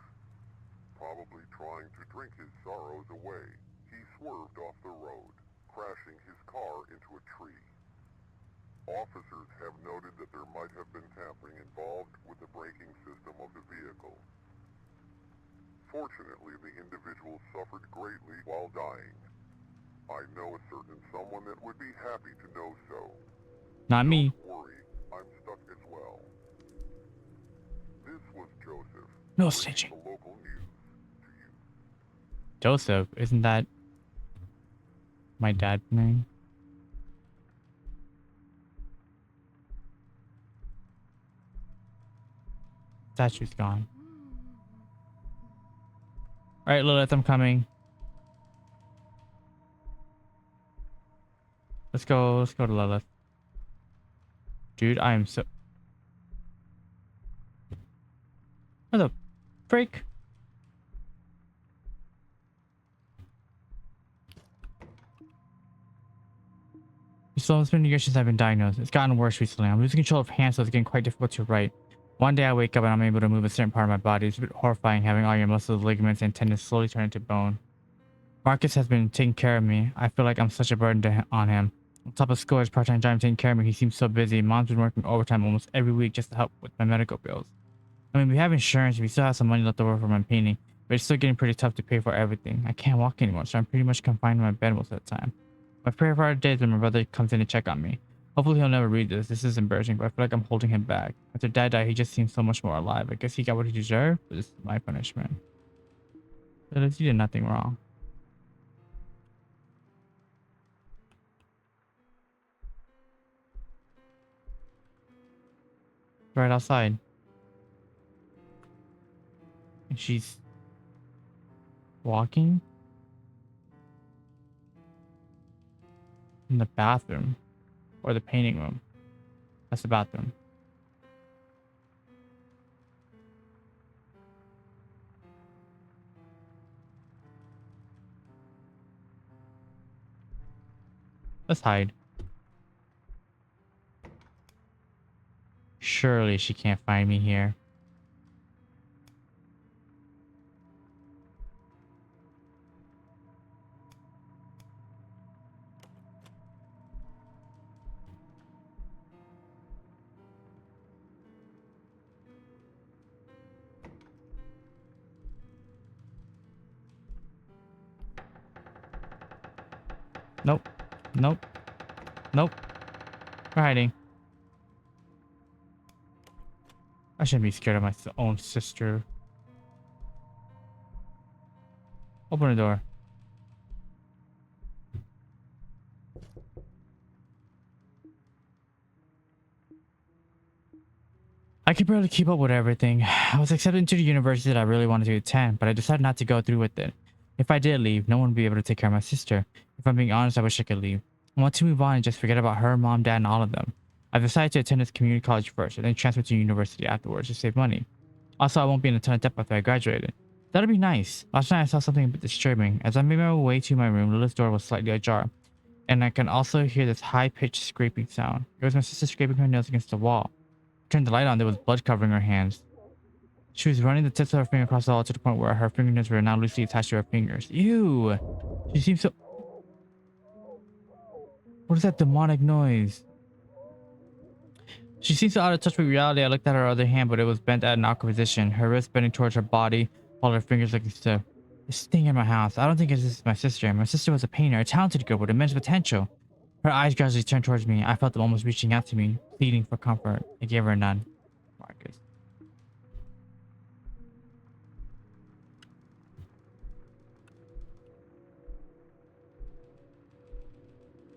Probably trying to drink his sorrows away, he swerved off the road, crashing his car into a tree. Officers have noted that there might have been tampering involved with the braking system of the vehicle. Fortunately, the individual suffered greatly while dying. I know a certain someone that would be happy to know so.
Not me.
Don't worry, I'm stuck as well. This was Joseph,
No
bringing
snitching.
the local news to you.
Joseph, isn't that my dad's name? Statue's gone. All right, Lilith, I'm coming. Let's go. Let's go to Lilith. Dude, I am so. What the freak? So it's been years since I've been diagnosed. It's gotten worse recently. I'm losing control of hands, so it's getting quite difficult to write. One day I wake up and I'm able to move a certain part of my body. It's a bit horrifying having all your muscles, ligaments, and tendons slowly turn into bone. Marcus has been taking care of me. I feel like I'm such a burden on him. On top of school, his part-time job taking care of me. He seems so busy. Mom's been working overtime almost every week just to help with my medical bills. I mean, we have insurance. We still have some money left over for my painting, but it's still getting pretty tough to pay for everything. I can't walk anymore, so I'm pretty much confined to my bed most of the time. My favorite part of the day is when my brother comes in to check on me. Hopefully he'll never read this. This is embarrassing, but I feel like I'm holding him back. After Dad died, he just seems so much more alive. I guess he got what he deserved, but this is my punishment. But he did nothing wrong. Right outside. And she's walking in the bathroom or the painting room. That's the bathroom. Let's hide. Surely she can't find me here. Nope. Nope. Nope. We're hiding. I shouldn't be scared of my own sister. Open the door. I could barely keep up with everything. I was accepted into the university that I really wanted to attend, but I decided not to go through with it. If I did leave, no one would be able to take care of my sister. If I'm being honest, I wish I could leave. I want to move on and just forget about her, mom, dad, and all of them. I decided to attend this community college first, and then transfer to university afterwards to save money. Also, I won't be in a ton of debt after I graduated. That'd be nice. Last night I saw something a bit disturbing. As I made my way to my room, Lilith's door was slightly ajar, and I can also hear this high-pitched scraping sound. It was my sister scraping her nails against the wall. Turned the light on, there was blood covering her hands. She was running the tips of her finger across the wall to the point where her fingernails were now loosely attached to her fingers. Ew! She seems so... What is that demonic noise? She seems so out of touch with reality. I looked at her other hand, but it was bent at an awkward position. Her wrist bending towards her body, while her fingers looking stiff. This thing in my house. I don't think this is my sister. My sister was a painter, a talented girl with immense potential. Her eyes gradually turned towards me. I felt them almost reaching out to me, pleading for comfort. I gave her none. Marcus.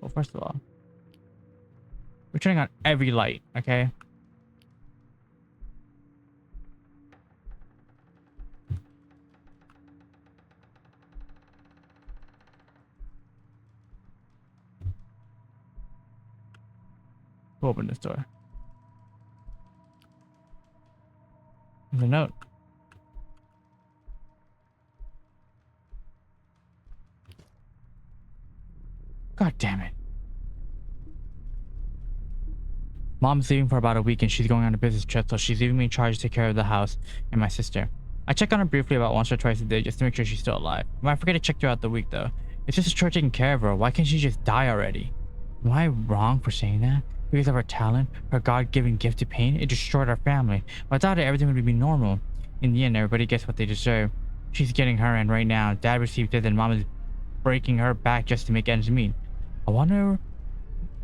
Well, first of all, we're turning on every light, okay? Who opened this door? There's a note. God damn it. Mom's leaving for about a week and she's going on a business trip, so she's leaving me in charge to take care of the house and my sister. I check on her briefly about once or twice a day just to make sure she's still alive. I might forget to check throughout the week though. It's just a chore taking care of her. Why can't she just die already? Am I wrong for saying that? Because of her talent, her God-given gift to paint, it destroyed our family. Without it, everything would be normal. In the end, everybody gets what they deserve. She's getting her end right now. Dad received it and Mom is breaking her back just to make ends meet. I wonder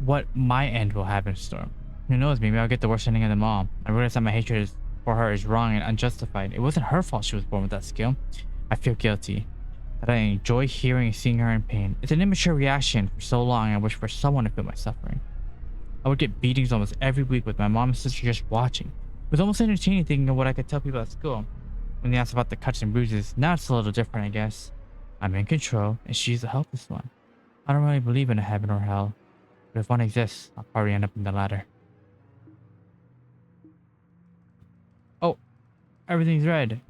what my end will have in store. Who knows, maybe I'll get the worst ending of them all. I realize that my hatred for her is wrong and unjustified. It wasn't her fault she was born with that skill. I feel guilty. That I enjoy hearing and seeing her in pain. It's an immature reaction. For so long, I wish for someone to feel my suffering. I would get beatings almost every week with my mom and sister just watching. It was almost entertaining thinking of what I could tell people at school. When they asked about the cuts and bruises, now it's a little different, I guess. I'm in control, and she's the helpless one. I don't really believe in a heaven or hell. But if one exists, I'll probably end up in the latter. Oh, everything's red.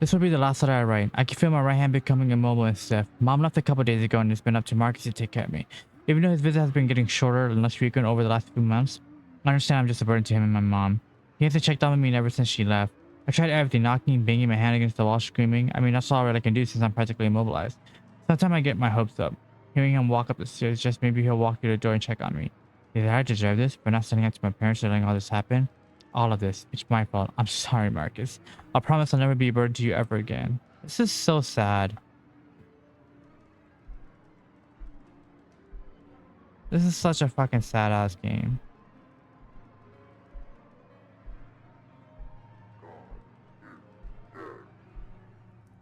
This will be the last letter I write. I can feel my right hand becoming immobile and stiff. Mom left a couple days ago and it's been up to Marcus to take care of me. Even though his visit has been getting shorter and less frequent over the last few months, I understand I'm just a burden to him and my mom. He hasn't checked on me ever since she left. I tried everything, knocking, banging my hand against the wall, screaming. I mean, that's all I can do since I'm practically immobilized. Sometimes I get my hopes up. Hearing him walk up the stairs, just maybe he'll walk through the door and check on me. Either I deserve this for not standing up to my parents or letting all this happen. All of this. It's my fault. I'm sorry, Marcus. I promise I'll never be a burden to you ever again. This is so sad. This is such a fucking sad ass game.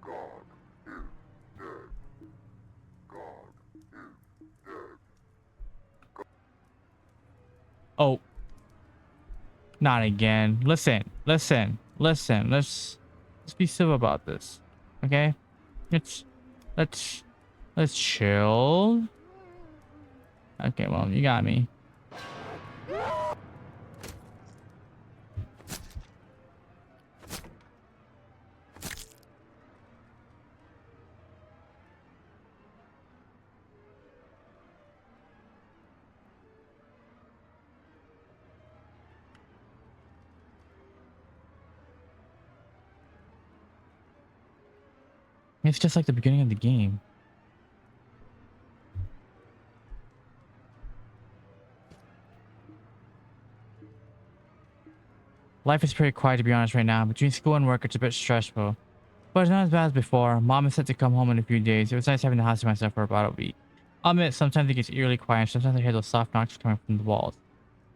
God is dead. God is dead.
Oh, not again. Listen, listen, listen. Let's be civil about this. Okay? Let's let's let's chill. Okay, well, you got me. It's just like the beginning of the game. Life is pretty quiet to be honest right now. Between school and work, it's a bit stressful. But it's not as bad as before. Mom is set to come home in a few days. It was nice having the house to myself for about a week. I'll admit, sometimes it gets eerily quiet. Sometimes I hear those soft knocks coming from the walls.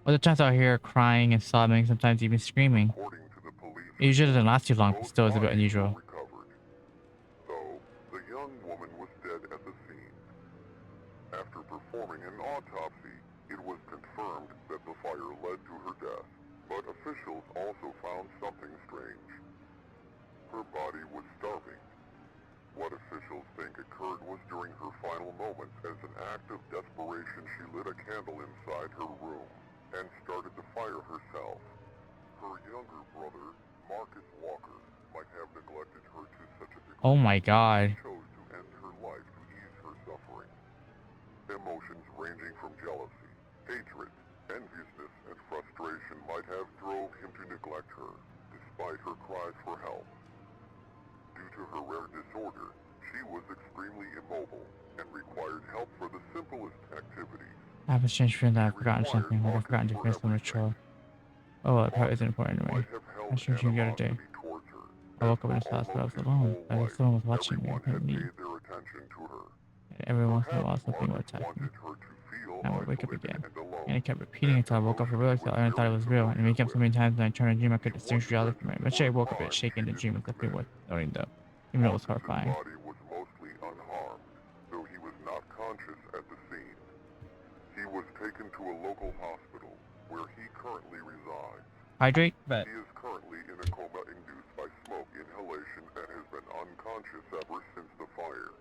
Other times I'll hear her crying and sobbing, sometimes even screaming.
According to the police,
It usually doesn't last too long, but
both
still is a bit
bodies were
unusual.
recovered, though the young woman was dead at the scene. After performing an autopsy, it was confirmed that the fire led to her death, but officials also found something strange. Her body was starving. What officials think occurred was during her final moments. As an act of desperation, she lit a candle inside her room and started the fire herself. Her younger brother, Marcus Walker, might have neglected her to such a degree
Oh my
that
god.
he chose to end her life to ease her suffering. Emotions ranging from jealousy, hatred, enviousness, and frustration might have drove him to neglect her, despite her cries for help. Due to her rare disorder, she was extremely immobile and required help for the simplest activities.
I have a strange feeling that
She
I've forgotten
required
something, like I've
Marcus
forgotten to
for
finish some
everything.
ritual. Oh, well, it probably isn't
Marcus
important anyway.
might have
I
held
strange dream the other day.
animosity towards her,
I
as
woke up in
for
this house, but I
almost
was
his
alone.
whole
As if
life,
someone was watching me, I
everyone had
couldn't leave.
paid their attention to her.
And every once in a while,
Perhaps
something would
Marcus
attack me.
wanted her to feel
And I would wake up
isolated
again.
and alone,
And it kept repeating
an
until I woke up for
emotion
real.
he
So
was
I thought it
very
was real. And it
familiar
wake up so
with.
many times when I turned a dream, I
He
could distinguish
wanted her
reality
to
from it. Eventually, I
perform
woke up a bit
crimes
shaken.
he
The dream was
didn't
definitely
commit.
worth noting, though. Even though it was
Marcus's
horrifying.
body was mostly unharmed, though he was not conscious at the scene. He was taken to a local hospital, where he currently resides.
Hydrate, but
He is currently in a coma induced by smoke inhalation and has been unconscious ever since the fire.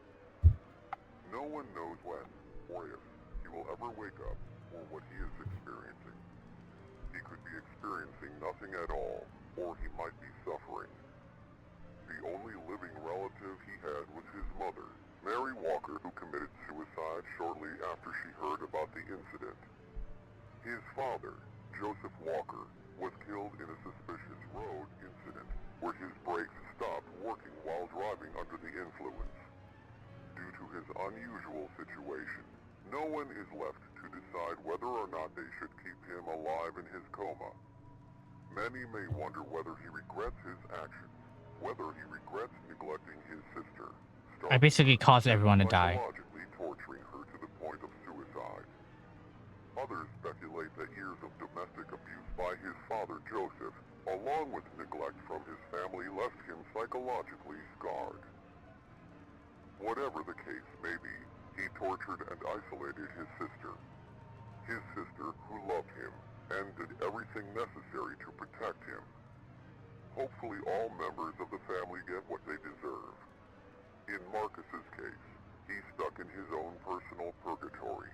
No one knows when, or if, he will ever wake up, or what he is experiencing. He could be experiencing nothing at all, or he might be suffering. The only living relative he had was his mother, Mary Walker, who committed suicide shortly after she heard about the incident. His father, Joseph Walker, was killed in a suspicious road incident where his brakes stopped working while driving under the influence. Due to his unusual situation, no one is left to decide whether or not they should keep him alive in his coma. Many may wonder whether he regrets his actions, whether he regrets neglecting his sister,
I
starving
basically
her,
caused
and
everyone to die.
psychologically torturing her to the point of suicide. Others speculate that years of domestic abuse by his father Joseph, along with neglect from his family, left him psychologically scarred. Whatever the case may be, he tortured and isolated his sister who loved him and did everything necessary to protect him. Hopefully all members of the family get what they deserve. In Marcus's case, he's stuck in his own personal purgatory,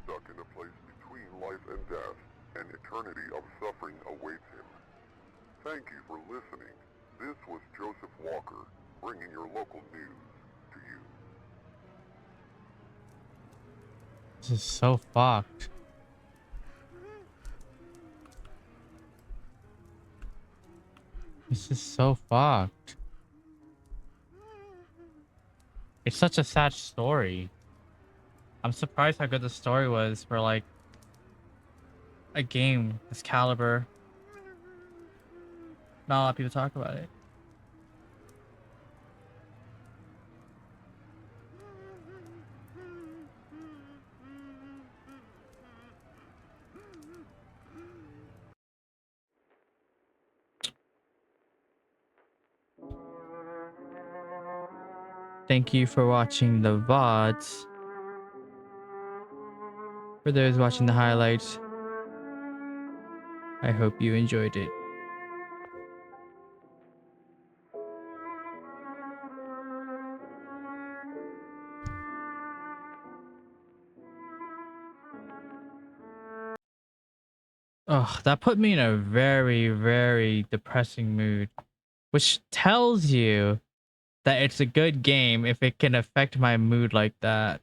stuck in a place between life and death. An eternity of suffering awaits him. Thank you for listening. This was Joseph Walker, bringing your local news to you.
This is so fucked. This is so fucked. It's such a sad story. I'm surprised how good the story was for like a game this caliber. Not a lot of people talk about it. Thank you for watching the VODs. For those watching the highlights, I hope you enjoyed it. Ugh, that put me in a very, very depressing mood, which tells you that it's a good game if it can affect my mood like that.